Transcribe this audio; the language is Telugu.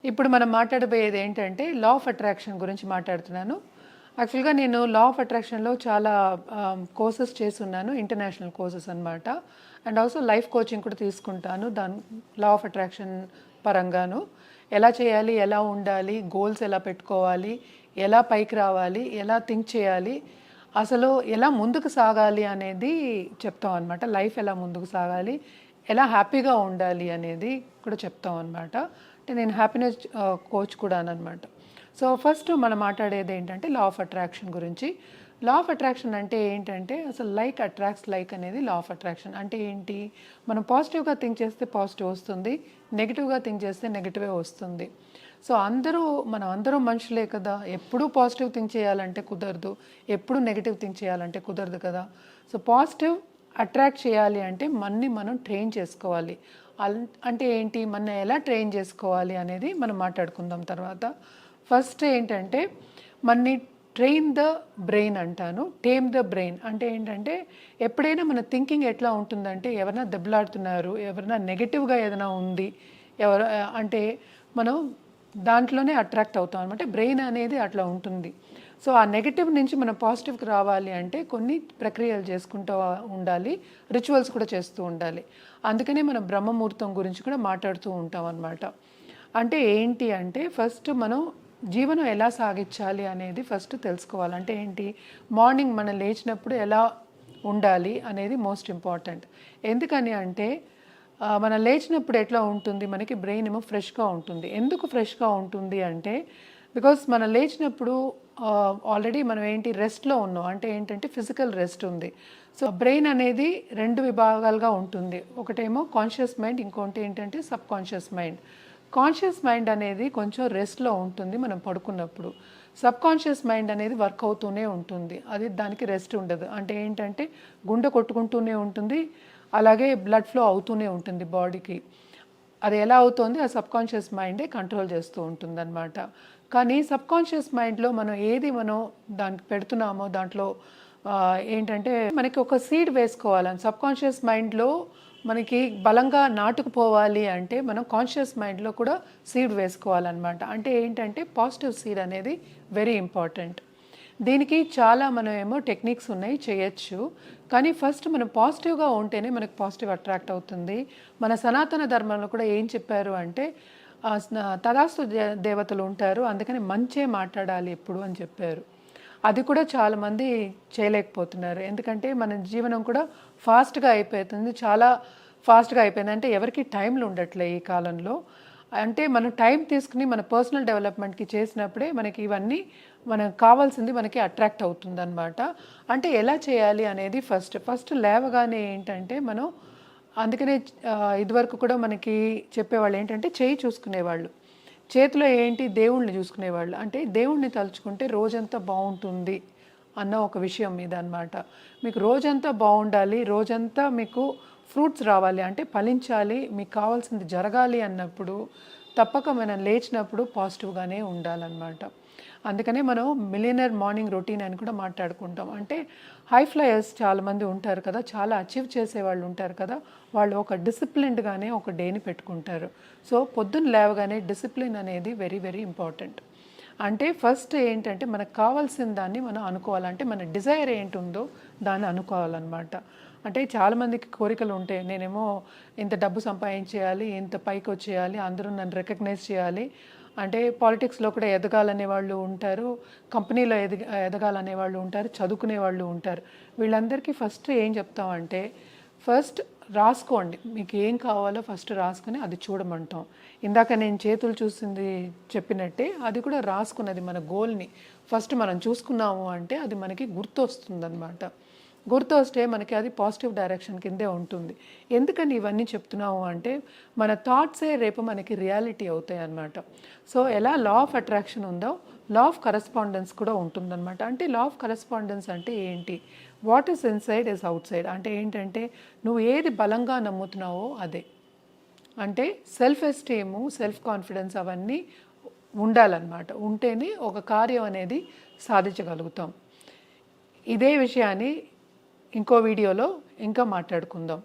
ఇప్పుడు మనం మాట్లాడబోయేది ఏంటంటే లా ఆఫ్ అట్రాక్షన్ గురించి మాట్లాడుతున్నాను. యాక్చువల్గా నేను లా ఆఫ్ అట్రాక్షన్లో చాలా కోర్సెస్ చేస్తున్నాను, ఇంటర్నేషనల్ కోర్సెస్ అనమాట. అండ్ ఆల్సో లైఫ్ కోచింగ్ కూడా తీసుకుంటాను దాని లా ఆఫ్ అట్రాక్షన్ పరంగాను. ఎలా చేయాలి, ఎలా ఉండాలి, గోల్స్ ఎలా పెట్టుకోవాలి, ఎలా పైకి రావాలి, ఎలా థింక్ చేయాలి, అసలు ఎలా ముందుకు సాగాలి అనేది చెప్తాం అనమాట. లైఫ్ ఎలా ముందుకు సాగాలి, ఎలా హ్యాపీగా ఉండాలి అనేది కూడా చెప్తాం అనమాట. అంటే నేను హ్యాపీనెస్ కోచ్ కూడా అనమాట. సో ఫస్ట్ మనం మాట్లాడేది ఏంటంటే లా ఆఫ్ అట్రాక్షన్ గురించి. లా ఆఫ్ అట్రాక్షన్ అంటే ఏంటంటే అసలు లైక్ అట్రాక్ట్స్ లైక్ అనేది లా ఆఫ్ అట్రాక్షన్ అంటే ఏంటి? మనం పాజిటివ్గా థింక్ చేస్తే పాజిటివ్ వస్తుంది, నెగిటివ్గా థింక్ చేస్తే నెగిటివే వస్తుంది. సో మనం అందరూ మనుషులే కదా, ఎప్పుడూ పాజిటివ్ థింక్ చేయాలంటే కుదరదు, ఎప్పుడు నెగిటివ్ థింక్ చేయాలంటే కుదరదు కదా. సో పాజిటివ్ అట్రాక్ట్ చేయాలి అంటే మనం ట్రైన్ చేసుకోవాలి. అంటే ఏంటి, మనం ఎలా ట్రైన్ చేసుకోవాలి అనేది మనం మాట్లాడుకుందాం తర్వాత. ఫస్ట్ ఏంటంటే మనని ట్రైన్ ద బ్రెయిన్ అంటాను. టేమ్ ద బ్రెయిన్ అంటే ఏంటంటే ఎప్పుడైనా మన థింకింగ్ ఎట్లా ఉంటుందంటే ఎవరైనా దెబ్బలాడుతున్నారు, ఎవరైనా నెగిటివ్గా ఏదైనా ఉంది, అంటే మనం దాంట్లోనే అట్రాక్ట్ అవుతాం అనమాట. బ్రెయిన్ అనేది అట్లా ఉంటుంది. సో ఆ నెగిటివ్ నుంచి మనం పాజిటివ్కి రావాలి అంటే కొన్ని ప్రక్రియలు చేసుకుంటూ ఉండాలి, రిచువల్స్ కూడా చేస్తూ ఉండాలి. అందుకనే మనం బ్రహ్మముహూర్తం గురించి కూడా మాట్లాడుతూ ఉంటాం అన్నమాట. అంటే ఏంటి అంటే ఫస్ట్ మనం జీవనం ఎలా సాగించాలి అనేది ఫస్ట్ తెలుసుకోవాలి. అంటే ఏంటి, మార్నింగ్ మనం లేచినప్పుడు ఎలా ఉండాలి అనేది మోస్ట్ ఇంపార్టెంట్. ఎందుకని అంటే మనం లేచినప్పుడు ఎట్లా ఉంటుంది, మనకి బ్రెయిన్ ఏమో ఫ్రెష్గా ఉంటుంది. ఎందుకు ఫ్రెష్గా ఉంటుంది అంటే బికాస్ మనం లేచినప్పుడు ఆల్రెడీ మనం ఏంటి రెస్ట్లో ఉన్నాం. అంటే ఏంటంటే ఫిజికల్ రెస్ట్ ఉంది. సో బ్రెయిన్ అనేది రెండు విభాగాలుగా ఉంటుంది. ఒకటేమో కాన్షియస్ మైండ్, ఇంకోటి ఏంటంటే sub conscious mind. Conscious mind అనేది కొంచెం రెస్ట్లో ఉంటుంది మనం పడుకున్నప్పుడు. సబ్ కాన్షియస్ మైండ్ అనేది వర్క్ అవుతూనే ఉంటుంది, అది దానికి రెస్ట్ ఉండదు. అంటే ఏంటంటే గుండె కొట్టుకుంటూనే ఉంటుంది, అలాగే బ్లడ్ ఫ్లో అవుతూనే ఉంటుంది బాడీకి. అది ఎలా అవుతుంది, ఆ సబ్ కాన్షియస్ మైండే కంట్రోల్ చేస్తూ ఉంటుంది అనమాట. కానీ సబ్ కాన్షియస్ మైండ్లో మనం దానికి పెడుతున్నామో దాంట్లో ఏంటంటే మనకి ఒక సీడ్ వేసుకోవాలని సబ్ కాన్షియస్ మైండ్లో మనకి బలంగా నాటుకుపోవాలి అంటే మనం కాన్షియస్ మైండ్లో కూడా సీడ్ వేసుకోవాలన్నమాట. అంటే ఏంటంటే పాజిటివ్ సీడ్ అనేది వెరీ ఇంపార్టెంట్. దీనికి చాలా టెక్నిక్స్ ఉన్నాయి, చేయొచ్చు. కానీ ఫస్ట్ మనం పాజిటివ్గా ఉంటేనే మనకు పాజిటివ్ అట్రాక్ట్ అవుతుంది. మన సనాతన ధర్మంలో కూడా ఏం చెప్పారు అంటే తదాస్తు దేవతలు ఉంటారు, అందుకని మంచే మాట్లాడాలి ఎప్పుడు అని చెప్పారు. అది కూడా చాలామంది చేయలేకపోతున్నారు. ఎందుకంటే మన జీవనం కూడా ఫాస్ట్గా అయిపోతుంది, చాలా ఫాస్ట్గా అయిపోయింది. అంటే ఎవరికి టైంలు ఉండట్లే ఈ కాలంలో. అంటే మనం టైం తీసుకుని మన పర్సనల్ డెవలప్మెంట్కి చేసినప్పుడే మనకి ఇవన్నీ మనకు కావాల్సింది మనకి అట్రాక్ట్ అవుతుంది అనమాట. అంటే ఎలా చేయాలి అనేది ఫస్ట్ లేవగానే ఏంటంటే మనం అందుకనే ఇదివరకు కూడా మనకి చెప్పేవాళ్ళు ఏంటంటే చేయి చూసుకునేవాళ్ళు, చేతిలో ఏంటి దేవుణ్ణి చూసుకునేవాళ్ళు. అంటే దేవుణ్ణి తలుచుకుంటే రోజంతా బాగుంటుంది అన్న ఒక విషయం మీద అనమాట. మీకు రోజంతా బాగుండాలి, రోజంతా మీకు ఫ్రూట్స్ రావాలి అంటే ఫలించాలి, మీకు కావాల్సింది జరగాలి అన్నప్పుడు తప్పక మనం లేచినప్పుడు పాజిటివ్గానే ఉండాలన్నమాట. అందుకనే మనం మిలియనర్ మార్నింగ్ రొటీన్ అని కూడా మాట్లాడుకుంటాం. అంటే హై ఫ్లయర్స్ చాలామంది ఉంటారు కదా, చాలా అచీవ్ చేసేవాళ్ళు ఉంటారు కదా, వాళ్ళు ఒక డిసిప్లిన్డ్గానే ఒక డేని పెట్టుకుంటారు. సో పొద్దున్న లేవగానే డిసిప్లిన్ అనేది వెరీ వెరీ ఇంపార్టెంట్. అంటే ఫస్ట్ ఏంటంటే మనకు కావాల్సిన దాన్ని మనం అనుకోవాలంటే మన డిజైర్ ఏంటుందో దాన్ని అనుకోవాలన్నమాట. అంటే చాలామందికి కోరికలు ఉంటాయి, నేనేమో ఇంత డబ్బు సంపాదించేయాలి, ఇంత పైకి వచ్చేయాలి, అందరూ నన్ను రికగ్నైజ్ చేయాలి, అంటే పాలిటిక్స్లో కూడా ఎదగాలనే వాళ్ళు ఉంటారు, కంపెనీలో ఎదగాలనే వాళ్ళు ఉంటారు, చదువుకునే వాళ్ళు ఉంటారు. వీళ్ళందరికీ ఫస్ట్ ఏం చెప్తామంటే ఫస్ట్ రాసుకోండి, మీకు ఏం కావాలో ఫస్ట్ రాసుకుని అది చూడమంటాం. ఇందాక నేను చేతులు చూసింది చెప్పినట్టే అది కూడా రాసుకున్నది మన గోల్ని ఫస్ట్ మనం చూసుకున్నాము అంటే అది మనకి గుర్తొస్తుందన్నమాట. గుర్తు వస్తే మనకి అది పాజిటివ్ డైరెక్షన్ కిందే ఉంటుంది. ఎందుకని ఇవన్నీ చెప్తున్నాము అంటే మన థాట్సే రేపు మనకి రియాలిటీ అవుతాయి అన్నమాట. సో ఎలా లా ఆఫ్ అట్రాక్షన్ ఉందో లా ఆఫ్ కరెస్పాండెన్స్ కూడా ఉంటుందన్నమాట. అంటే లా ఆఫ్ కరెస్పాండెన్స్ అంటే ఏంటి, what is inside is out side. అంటే ఏంటంటే నువ్వు ఏది బలంగా నమ్ముతున్నావో అదే. అంటే సెల్ఫ్ ఎస్టీము, సెల్ఫ్ కాన్ఫిడెన్స్ అవన్నీ ఉండాలన్నమాట. ఉంటేనే ఒక కార్యం అనేది సాధించగలుగుతాం. ఇదే విషయాన్ని ఇంకో వీడియోలో ఇంకా మాట్లాడుకుందాం.